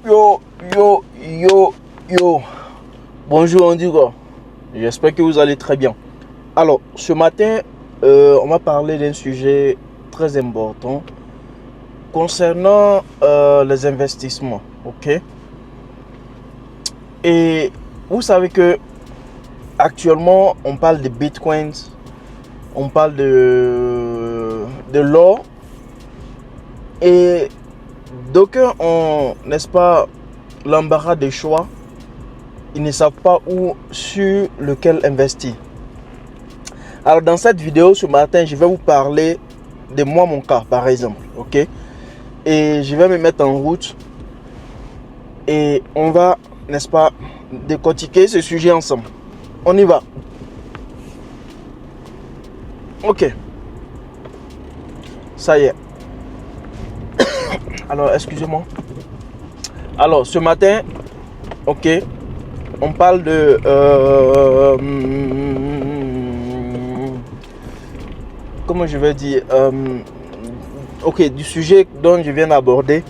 Yo, yo, yo, yo. Bonjour, on dit quoi? J'espère que vous allez très bien. Alors, ce matin, on va parler d'un sujet très important concernant les investissements. Ok? Et vous savez que actuellement, on parle de bitcoins, on parle de l'or. Et d'aucuns ont, n'est-ce pas, l'embarras des choix. Ils ne savent pas où, sur lequel investir. Alors dans cette vidéo ce matin, je vais vous parler de moi, mon cas par exemple. Ok? Et je vais me mettre en route. Et on va, n'est-ce pas, décortiquer ce sujet ensemble. On y va. Ok. Ça y est. Alors, excusez-moi. Alors, ce matin, ok, on parle de... comment je vais dire ok, du sujet dont je viens d'aborder.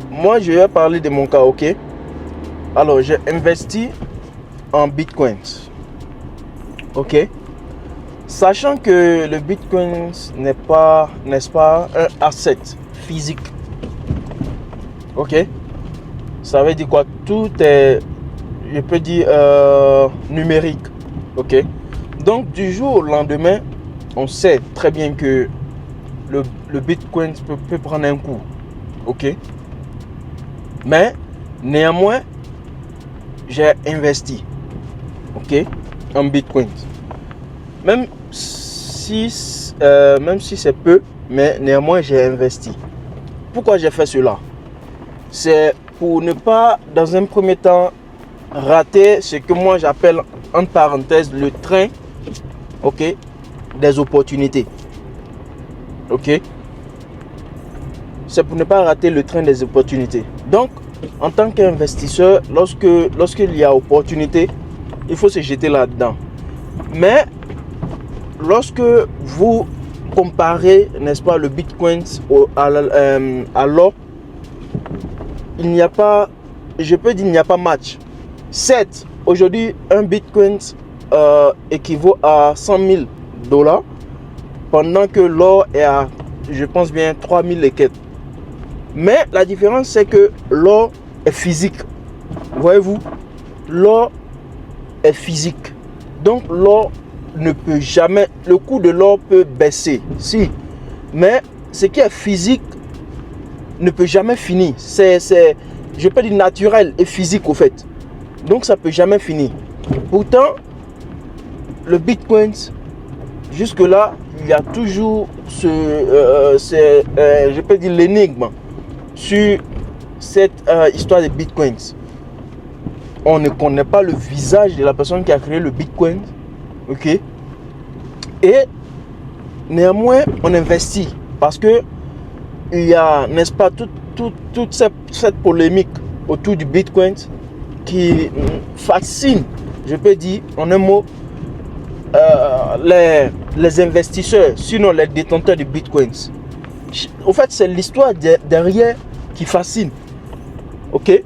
Moi, je vais parler de mon cas, ok. Alors, j'ai investi en bitcoins. Ok. Sachant que le bitcoin n'est pas, n'est-ce pas, un asset physique. Ok. Ça veut dire quoi? Tout est, je peux dire, numérique. Ok. Donc, du jour au lendemain, on sait très bien que le bitcoin peut prendre un coup. Ok. Mais, néanmoins, j'ai investi. Ok. En bitcoin. Même si c'est peu, mais néanmoins j'ai investi. Pourquoi j'ai fait cela? C'est pour ne pas, dans un premier temps, rater ce que moi j'appelle, entre parenthèses, le train, ok, des opportunités. Ok. C'est pour ne pas rater le train des opportunités. Donc, en tant qu'investisseur, lorsqu'il y a opportunité, il faut se jeter là-dedans. Mais lorsque vous comparez, n'est-ce pas, le bitcoin à l'or, il n'y a pas, je peux dire, il n'y a pas match. Certes, aujourd'hui, un bitcoin équivaut à 100 000 $, pendant que l'or est à, je pense bien, 3 000 et quelques. Mais la différence, c'est que l'or est physique. Voyez-vous, l'or est physique. Donc, l'or ne peut jamais, le coût de l'or peut baisser, si, mais ce qui est physique ne peut jamais finir. C'est, je peux dire, naturel et physique au fait. Donc ça peut jamais finir. Pourtant, le bitcoin, jusque là, il y a toujours je peux dire, l'énigme sur cette histoire de bitcoins. On ne connaît pas le visage de la personne qui a créé le bitcoin. Ok. Et néanmoins, on investit parce que il y a, n'est-ce pas, toute cette polémique autour du bitcoin qui fascine, je peux dire en un mot, les investisseurs, sinon les détenteurs du bitcoin. Au fait, c'est l'histoire derrière qui fascine. Ok.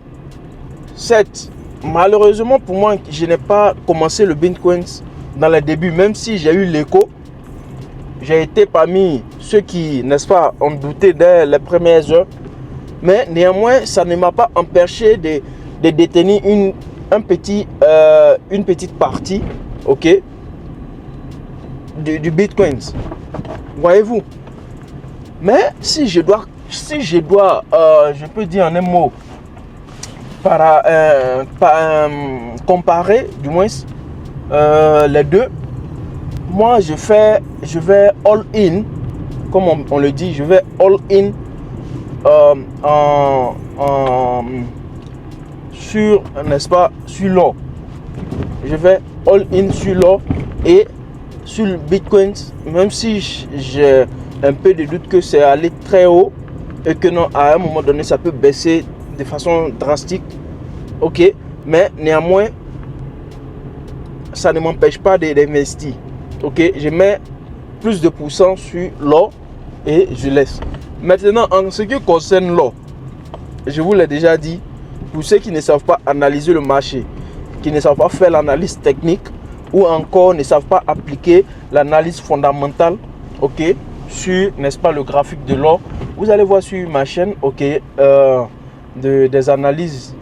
Certes, malheureusement pour moi, je n'ai pas commencé le bitcoin dans les débuts, même si j'ai eu l'écho. J'ai été parmi ceux qui, n'est-ce pas, ont douté dès les premières heures. Mais néanmoins, ça ne m'a pas empêché de détenir une petite partie, ok, du bitcoin. Voyez-vous. Mais si je dois, je peux dire en un mot, comparer du moins les deux. Moi, je vais all in, comme on le dit, je vais all in sur, n'est-ce pas, sur l'or. Je vais all in sur l'or et sur le bitcoin, même si j'ai un peu de doute que c'est allé très haut et que non, à un moment donné, ça peut baisser de façon drastique. Ok, mais néanmoins, ça ne m'empêche pas d'investir. Ok, je mets plus de pourcents sur l'or et je laisse. Maintenant, en ce qui concerne l'or, je vous l'ai déjà dit, pour ceux qui ne savent pas analyser le marché, qui ne savent pas faire l'analyse technique ou encore ne savent pas appliquer l'analyse fondamentale, ok, sur, n'est-ce pas, le graphique de l'or, vous allez voir sur ma chaîne, ok, des analyses,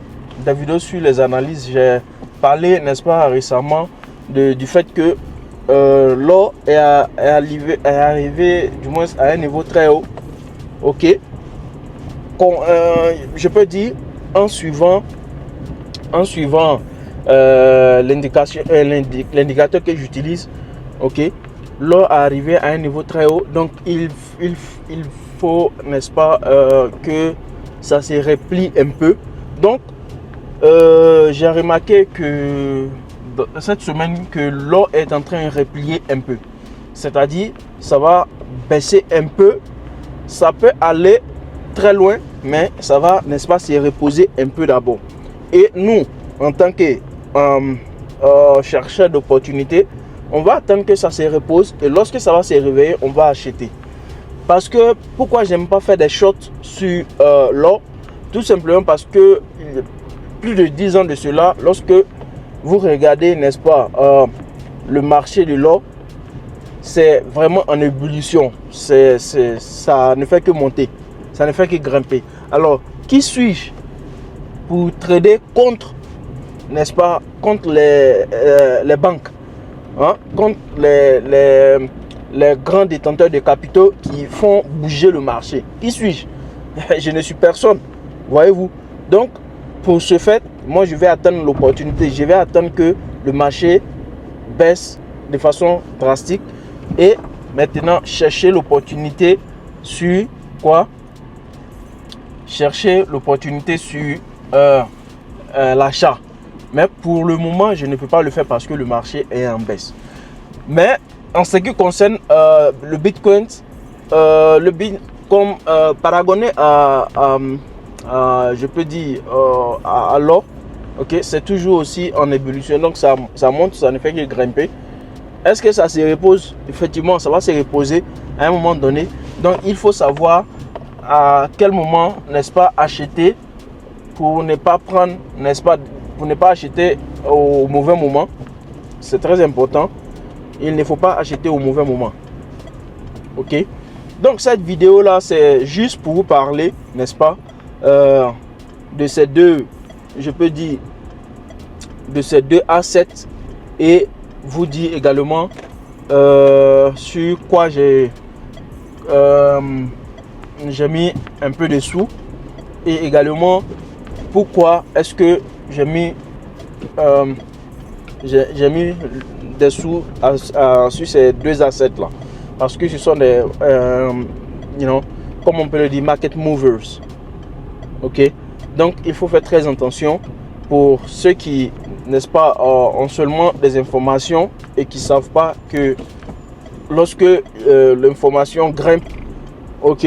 des vidéos sur les analyses. J'ai parlé, n'est-ce pas, récemment du fait que l'or est arrivé du moins à un niveau très haut, ok. Je peux dire en suivant l'indicateur que j'utilise, ok, l'or est arrivé à un niveau très haut, donc il faut, n'est-ce pas, que ça se replie un peu. Donc j'ai remarqué que cette semaine que l'or est en train de replier un peu, c'est-à-dire ça va baisser un peu, ça peut aller très loin, mais ça va, n'est-ce pas, se reposer un peu d'abord. Et nous, en tant que chercheurs d'opportunités, on va attendre que ça se repose, et lorsque ça va se réveiller, on va acheter. Parce que, pourquoi j'aime pas faire des shorts sur l'or? Tout simplement parce que plus de 10 ans de cela, lorsque vous regardez, n'est-ce pas, le marché de l'or, c'est vraiment en ébullition. Ça ne fait que monter, ça ne fait que grimper. Alors, qui suis-je pour trader contre, n'est-ce pas, contre les banques, hein, contre les grands détenteurs de capitaux qui font bouger le marché? Qui suis-je? Je ne suis personne, voyez-vous. Donc, pour ce fait, moi, je vais attendre l'opportunité. Je vais attendre que le marché baisse de façon drastique et maintenant chercher l'opportunité sur quoi? Chercher l'opportunité sur l'achat. Mais pour le moment, je ne peux pas le faire parce que le marché est en baisse. Mais en ce qui concerne le Bitcoin, comme paragonné je peux dire à l'or, ok, c'est toujours aussi en évolution, donc ça monte, ça ne fait que grimper. Est-ce que ça se repose? Effectivement, ça va se reposer à un moment donné. Donc il faut savoir à quel moment, n'est-ce pas, acheter pour ne pas prendre, n'est-ce pas, pour ne pas acheter au mauvais moment. C'est très important. Il ne faut pas acheter au mauvais moment. Ok. Donc cette vidéo là, c'est juste pour vous parler, n'est-ce pas, de ces deux, je peux dire, de ces deux assets, et vous dire également sur quoi j'ai mis un peu de sous, et également pourquoi est-ce que j'ai mis des sous sur ces deux assets là, parce que ce sont des comme on peut le dire, market movers. Ok, donc il faut faire très attention pour ceux qui, n'est-ce pas, ont seulement des informations et qui savent pas que lorsque l'information grimpe, ok,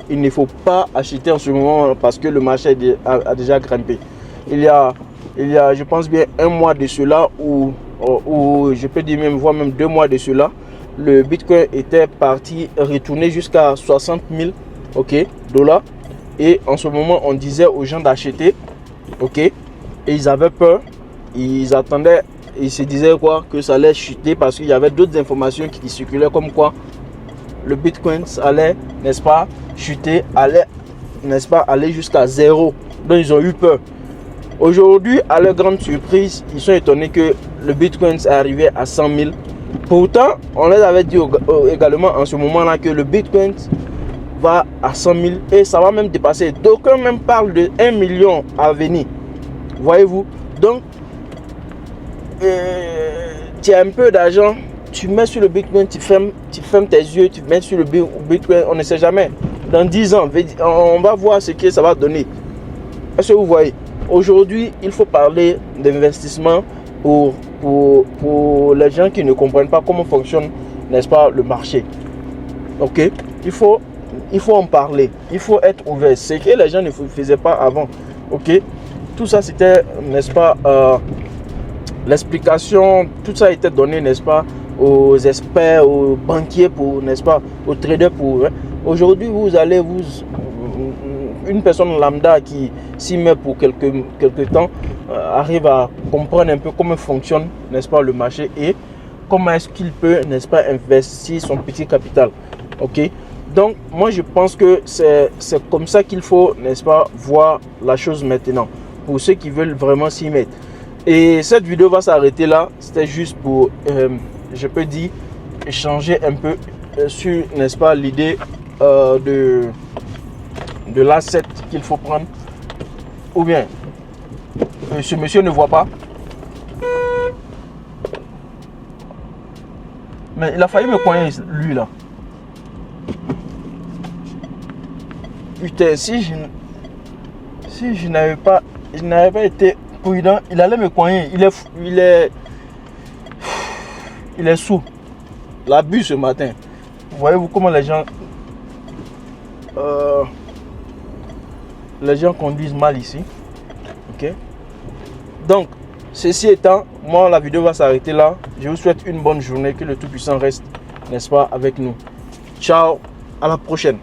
il ne faut pas acheter en ce moment parce que le marché a déjà grimpé. Il y a, je pense bien, un mois de cela, ou je peux dire même, voire même 2 mois de cela, le Bitcoin était parti retourner jusqu'à 60 000 dollars. Et en ce moment, on disait aux gens d'acheter, ok, et ils avaient peur, ils attendaient, ils se disaient quoi, que ça allait chuter parce qu'il y avait d'autres informations qui circulaient comme quoi le Bitcoin allait, n'est-ce pas, chuter, allait, n'est-ce pas, aller jusqu'à 0. Donc ils ont eu peur. Aujourd'hui, à leur grande surprise, ils sont étonnés que le Bitcoin est arrivé à 100 000. Pourtant, on les avait dit également en ce moment-là que le Bitcoin va à 100 000 et ça va même dépasser. D'aucuns même parlent de 1 million à venir. Voyez-vous? Donc, tu as un peu d'argent, tu mets sur le Bitcoin, tu fermes tes yeux, tu mets sur le Bitcoin, on ne sait jamais. Dans 10 ans, on va voir ce que ça va donner. Est-ce que vous voyez? Aujourd'hui, il faut parler d'investissement pour les gens qui ne comprennent pas comment fonctionne, n'est-ce pas, le marché. Ok? Il faut en parler. Il faut être ouvert. Ce que les gens ne faisaient pas avant. Ok? Tout ça, c'était, n'est-ce pas, l'explication, tout ça a été donné, n'est-ce pas, aux experts, aux banquiers, pour, n'est-ce pas, aux traders, pour Aujourd'hui, vous allez une personne lambda qui s'y met pour quelques temps arrive à comprendre un peu comment fonctionne, n'est-ce pas, le marché et comment est-ce qu'il peut, n'est-ce pas, investir son petit capital. Ok, donc moi je pense que c'est comme ça qu'il faut, n'est-ce pas, voir la chose maintenant pour ceux qui veulent vraiment s'y mettre. Et cette vidéo va s'arrêter là. C'était juste pour, je peux dire, échanger un peu sur, n'est-ce pas, l'idée de l'asset qu'il faut prendre. Ou bien, ce monsieur ne voit pas. Mais il a failli me coincer, lui là. Putain, si je n'avais pas été prudent, il allait me coincer. Il est sous. L'abus ce matin. Voyez-vous comment les gens conduisent mal ici. Ok. Donc, ceci étant, moi la vidéo va s'arrêter là. Je vous souhaite une bonne journée. Que le Tout-Puissant reste, n'est-ce pas, avec nous. Ciao, à la prochaine.